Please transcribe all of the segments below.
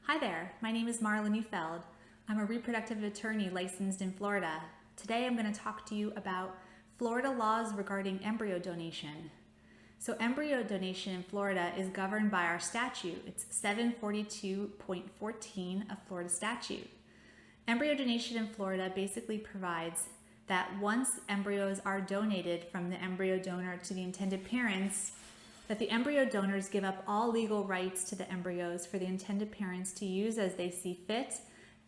Hi there, my name is Marla Neufeld. I'm a reproductive attorney licensed in Florida. Today I'm going to talk to you about Florida laws regarding embryo donation. So embryo donation in Florida is governed by our statute. It's 742.14 of Florida statute. Embryo donation in Florida basically provides that once embryos are donated from the embryo donor to the intended parents, that the embryo donors give up all legal rights to the embryos for the intended parents to use as they see fit,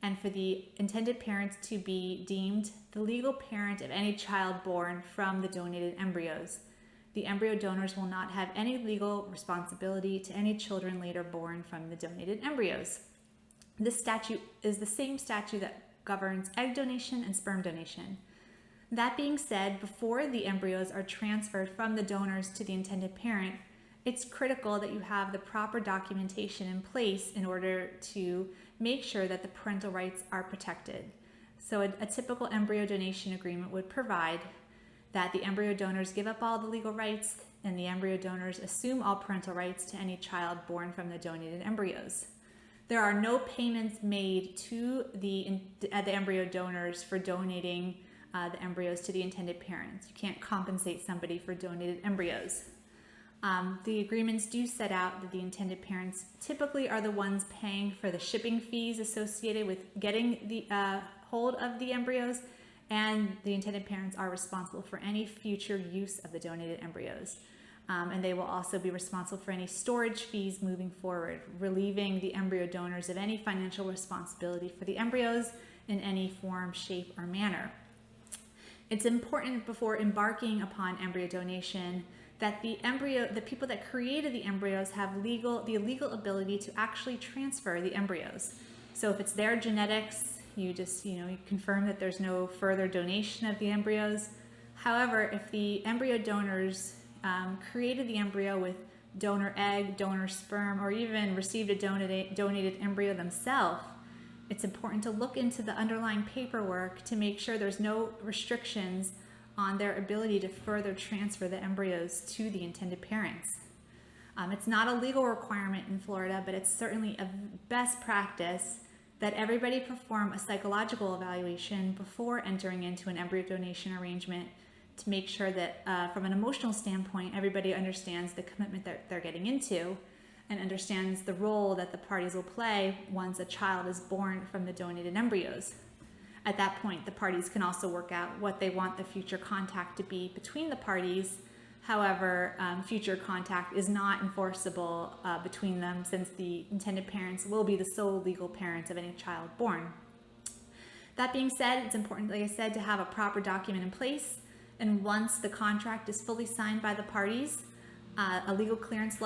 and for the intended parents to be deemed the legal parent of any child born from the donated embryos. The embryo donors will not have any legal responsibility to any children later born from the donated embryos. This statute is the same statute that governs egg donation and sperm donation. That being said, before the embryos are transferred from the donors to the intended parent, it's critical that you have the proper documentation in place in order to make sure that the parental rights are protected. So a typical embryo donation agreement would provide that the embryo donors give up all the legal rights and the embryo donors assume all parental rights to any child born from the donated embryos. There are no payments made to the embryo donors for donating the embryos to the intended parents. You can't compensate somebody for donated embryos. The agreements do set out that the intended parents typically are the ones paying for the shipping fees associated with getting the hold of the embryos, and the intended parents are responsible for any future use of the donated embryos. And they will also be responsible for any storage fees moving forward, relieving the embryo donors of any financial responsibility for the embryos in any form, shape, or manner. It's important before embarking upon embryo donation that the people that created the embryos have the legal ability to actually transfer the embryos. So if it's their genetics, you confirm that there's no further donation of the embryos. However, if the embryo donors created the embryo with donor egg, donor sperm, or even received a donated embryo themselves, it's important to look into the underlying paperwork to make sure there's no restrictions on their ability to further transfer the embryos to the intended parents. It's not a legal requirement in Florida, but it's certainly a best practice that everybody perform a psychological evaluation before entering into an embryo donation arrangement to make sure that from an emotional standpoint, everybody understands the commitment that they're getting into and understands the role that the parties will play once a child is born from the donated embryos. At that point, the parties can also work out what they want the future contact to be between the parties. However, future contact is not enforceable between them, since the intended parents will be the sole legal parents of any child born. That being said, it's important, like I said, to have a proper document in place. And once the contract is fully signed by the parties, a legal clearance